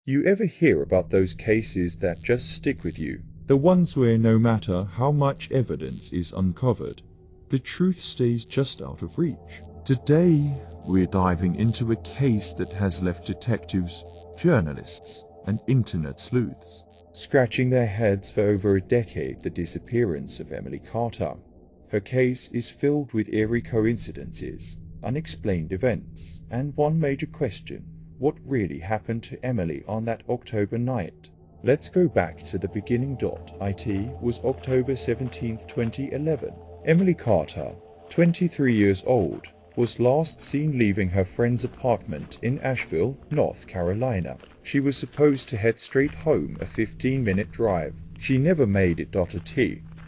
You ever hear about those cases that just stick with you? The ones where no matter how much evidence is uncovered, the truth stays just out of reach. Today, we're diving into a case that has left detectives, journalists, and internet sleuths Scratching their heads for over a decade. The disappearance of Emily Carter. Her case is filled with eerie coincidences, unexplained events, and one major question: what really happened to Emily on that October night? Let's go back to the beginning. It was October 17, 2011. Emily Carter, 23 years old, was last seen leaving her friend's apartment in Asheville, North Carolina. She was supposed to head straight home, a 15-minute drive. She never made it.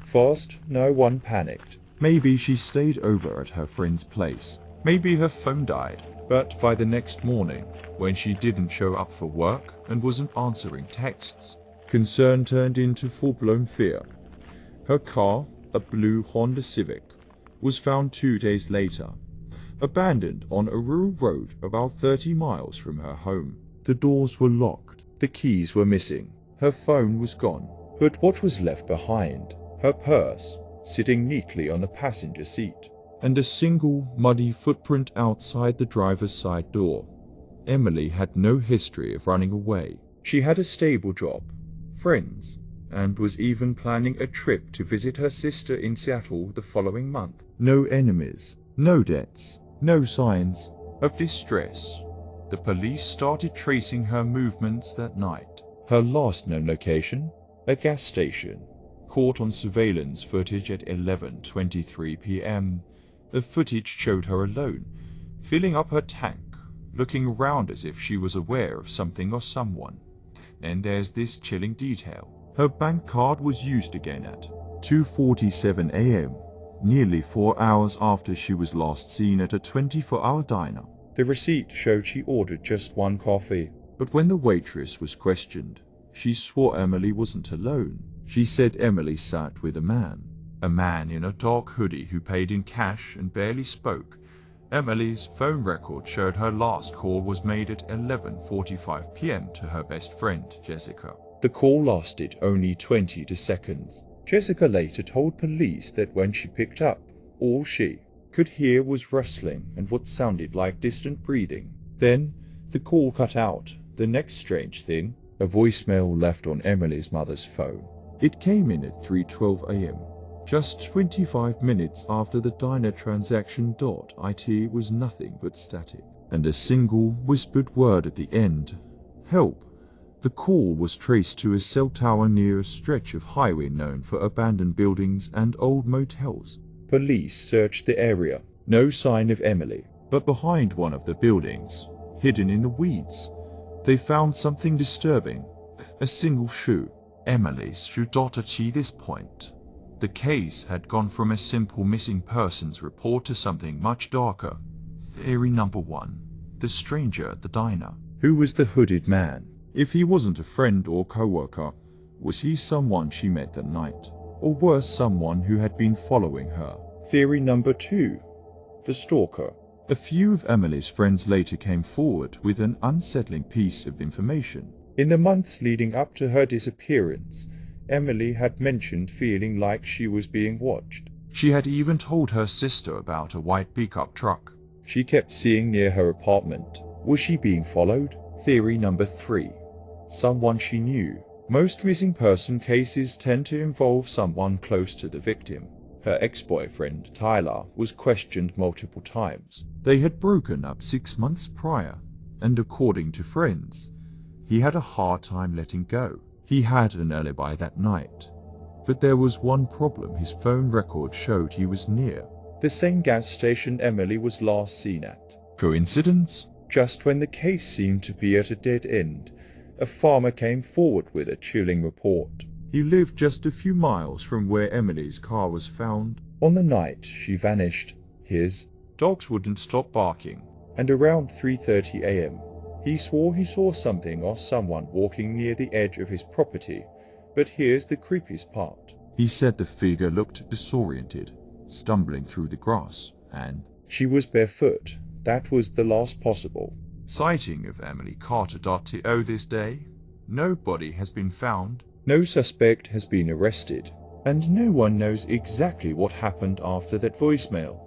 First, no one panicked. Maybe she stayed over at her friend's place. Maybe her phone died. But by the next morning, when she didn't show up for work and wasn't answering texts, concern turned into full-blown fear. Her car, a blue Honda Civic, was found 2 days later, abandoned on a rural road about 30 miles from her home. The doors were locked. The keys were missing. Her phone was gone. But what was left behind? Her purse, sitting neatly on the passenger seat, and a single muddy footprint outside the driver's side door. Emily had no history of running away. She had a stable job, friends, and was even planning a trip to visit her sister in Seattle the following month. No enemies, no debts, no signs of distress. The police started tracing her movements that night. Her last known location? A gas station. Caught on surveillance footage at 11:23 p.m. The footage showed her alone, filling up her tank, looking around as if she was aware of something or someone. And there's this chilling detail. Her bank card was used again at 2:47 a.m., nearly 4 hours after she was last seen at a 24-hour diner. The receipt showed she ordered just one coffee. But when the waitress was questioned, she swore Emily wasn't alone. She said Emily sat with a man in a dark hoodie who paid in cash and barely spoke. Emily's phone record showed her last call was made at 11:45 p.m. to her best friend, Jessica. The call lasted only 20 seconds. Jessica later told police that when she picked up, all she could hear was rustling and what sounded like distant breathing. Then, the call cut out. The next strange thing, a voicemail left on Emily's mother's phone. It came in at 3:12 a.m., just 25 minutes after the diner transaction. It was nothing but static, and a single whispered word at the end: help. The call was traced to a cell tower near a stretch of highway known for abandoned buildings and old motels. Police searched the area. No sign of Emily. But behind one of the buildings, hidden in the weeds, they found something disturbing. A single shoe. Emily's shoe. At this point, the case had gone from a simple missing persons report to something much darker. Theory number 1. The stranger at the diner. Who was the hooded man? If he wasn't a friend or co-worker, was he someone she met that night? Or worse, someone who had been following her? Theory number 2. The stalker. A few of Emily's friends later came forward with an unsettling piece of information. In the months leading up to her disappearance, Emily had mentioned feeling like she was being watched. She had even told her sister about a white pickup truck she kept seeing near her apartment. Was she being followed? Theory number 3. Someone she knew. Most missing person cases tend to involve someone close to the victim. Her ex-boyfriend, Tyler, was questioned multiple times. They had broken up 6 months prior, and according to friends, he had a hard time letting go. He had an alibi that night, but there was one problem: his phone record showed he was near the same gas station Emily was last seen at. Coincidence? Just when the case seemed to be at a dead end, a farmer came forward with a chilling report. He lived just a few miles from where Emily's car was found. On the night she vanished, his dogs wouldn't stop barking, and around 3:30 a.m., he swore he saw something or someone walking near the edge of his property. But here's the creepiest part. He said the figure looked disoriented, stumbling through the grass, and she was barefoot. That was the last possible Sighting of Emily Carter. To this day, no body has been found. No suspect has been arrested, and no one knows exactly what happened after that voicemail.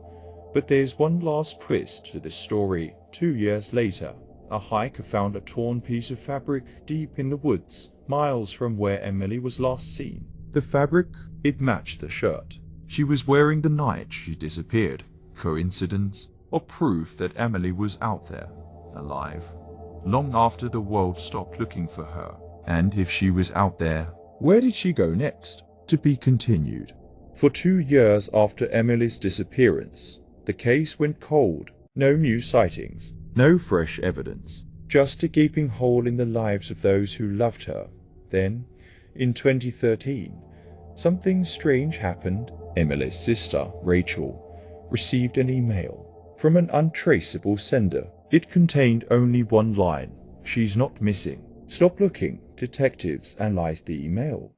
But there's one last twist to this story. 2 years later, a hiker found a torn piece of fabric deep in the woods, miles from where Emily was last seen. The fabric, it matched the shirt she was wearing the night she disappeared. Coincidence, or proof that Emily was out there, alive, long after the world stopped looking for her? And if she was out there, where did she go next? To be continued. For 2 years after Emily's disappearance, the case went cold. No new sightings, no fresh evidence, just a gaping hole in the lives of those who loved her. Then, in 2013, something strange happened. Emily's sister, Rachel, received an email from an untraceable sender. It contained only one line: "She's not missing. Stop looking." Detectives analyzed the email,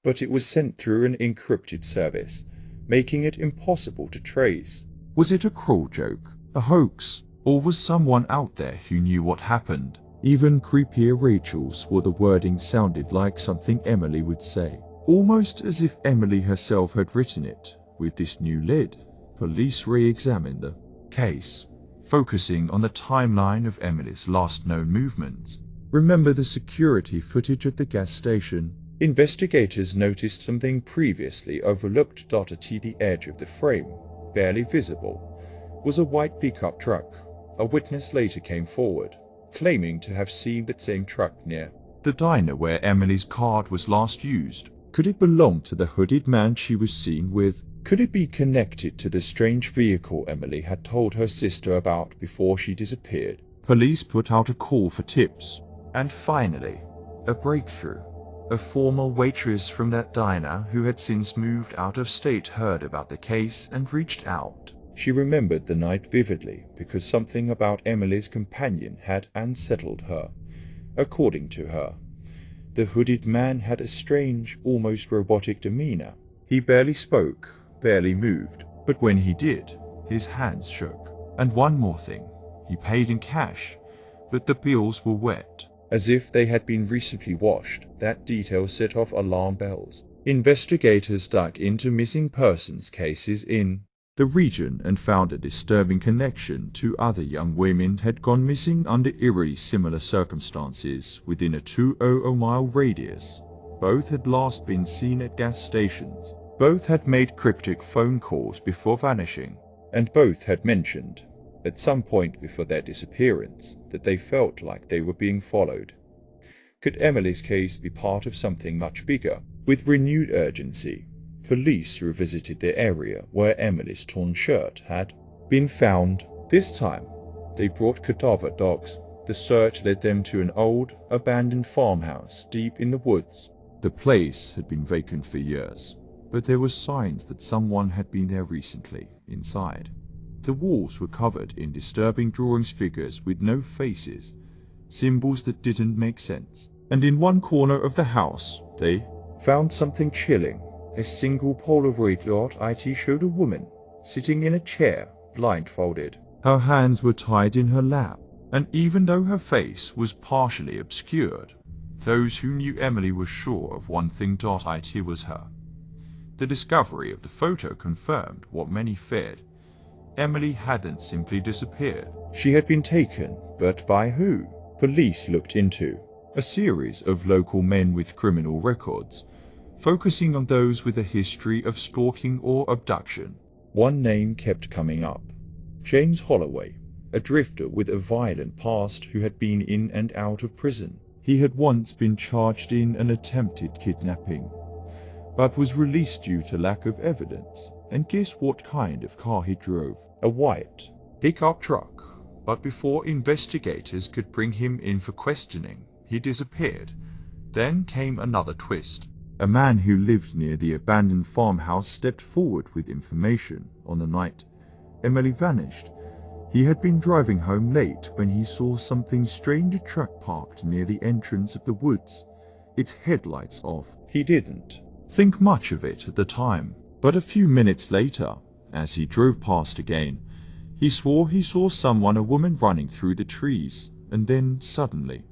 but it was sent through an encrypted service, making it impossible to trace. Was it a cruel joke, a hoax, or was someone out there who knew what happened? Even creepier, Rachel swore the wording sounded like something Emily would say, almost as if Emily herself had written it. With this new lead, police re-examined the case, focusing on the timeline of Emily's last known movements. Remember the security footage at the gas station? Investigators noticed something previously overlooked. At the edge of the frame, barely visible, was a white pickup truck. A witness later came forward, claiming to have seen that same truck near the diner where Emily's card was last used. Could it belong to the hooded man she was seen with? Could it be connected to the strange vehicle Emily had told her sister about before she disappeared? Police put out a call for tips. And finally, a breakthrough. A former waitress from that diner who had since moved out of state heard about the case and reached out. She remembered the night vividly because something about Emily's companion had unsettled her. According to her, the hooded man had a strange, almost robotic demeanor. He barely spoke, barely moved, but when he did, his hands shook. And one more thing, he paid in cash, but the bills were wet, as if they had been recently washed. That detail set off alarm bells. Investigators dug into missing persons cases in the region and found a disturbing connection. 2 other young women had gone missing under eerily similar circumstances within a 200-mile radius. Both had last been seen at gas stations. Both had made cryptic phone calls before vanishing. And both had mentioned, at some point before their disappearance, that they felt like they were being followed. Could Emily's case be part of something much bigger? With renewed urgency, police revisited the area where Emily's torn shirt had been found. This time, they brought cadaver dogs. The search led them to an old, abandoned farmhouse deep in the woods. The place had been vacant for years, but there were signs that someone had been there recently. Inside, the walls were covered in disturbing drawings, figures with no faces, symbols that didn't make sense. And in one corner of the house, they found something chilling. A single Polaroid .it showed a woman sitting in a chair, blindfolded. Her hands were tied in her lap, and even though her face was partially obscured, those who knew Emily were sure of one thing: it was her. The discovery of the photo confirmed what many feared. Emily hadn't simply disappeared. She had been taken, but by who? Police looked into a series of local men with criminal records, focusing on those with a history of stalking or abduction. One name kept coming up: James Holloway, a drifter with a violent past who had been in and out of prison. He had once been charged in an attempted kidnapping, but was released due to lack of evidence. And guess what kind of car he drove? A white pickup truck. But before investigators could bring him in for questioning, he disappeared. Then came another twist. A man who lived near the abandoned farmhouse stepped forward with information. On the night Emily vanished, he had been driving home late when he saw something strange: a truck parked near the entrance of the woods, its headlights off. He didn't think much of it at the time, but a few minutes later, as he drove past again, he swore he saw someone, a woman, running through the trees. and then, suddenly,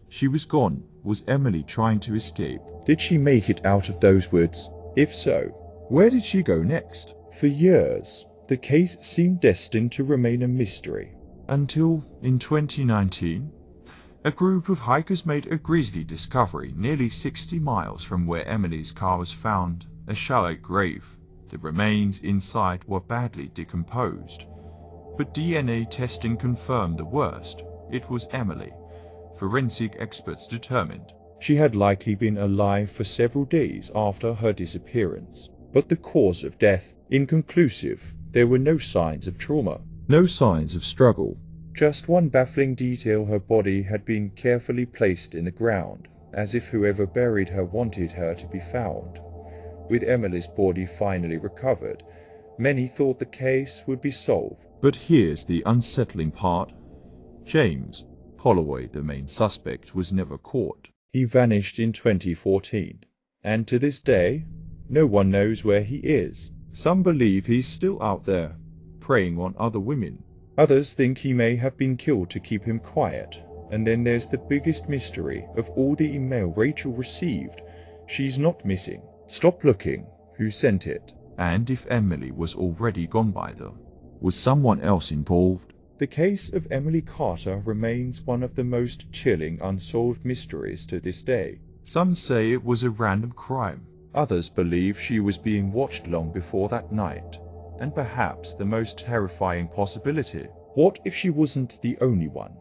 she was gone. Was Emily trying to escape? Did she make it out of those woods? If so, where did she go next? For years, the case seemed destined to remain a mystery. Until, in 2019, a group of hikers made a grisly discovery nearly 60 miles from where Emily's car was found, a shallow grave. The remains inside were badly decomposed, but DNA testing confirmed the worst. It was Emily. Forensic experts determined She had likely been alive for several days after her disappearance, but the cause of death, inconclusive. There were no signs of trauma, no signs of struggle. Just one baffling detail: her body had been carefully placed in the ground, as if whoever buried her wanted her to be found. With Emily's body finally recovered, many thought the case would be solved. But here's the unsettling part. James Holloway, the main suspect, was never caught. He vanished in 2014, and to this day, no one knows where he is. Some believe he's still out there, preying on other women. Others think he may have been killed to keep him quiet. And then there's the biggest mystery of all: the email Rachel received. She's not missing. Stop looking. Who sent it? And if Emily was already gone by then, was someone else involved? The case of Emily Carter remains one of the most chilling unsolved mysteries to this day. Some say it was a random crime. Others believe she was being watched long before that night. And perhaps the most terrifying possibility: what if she wasn't the only one?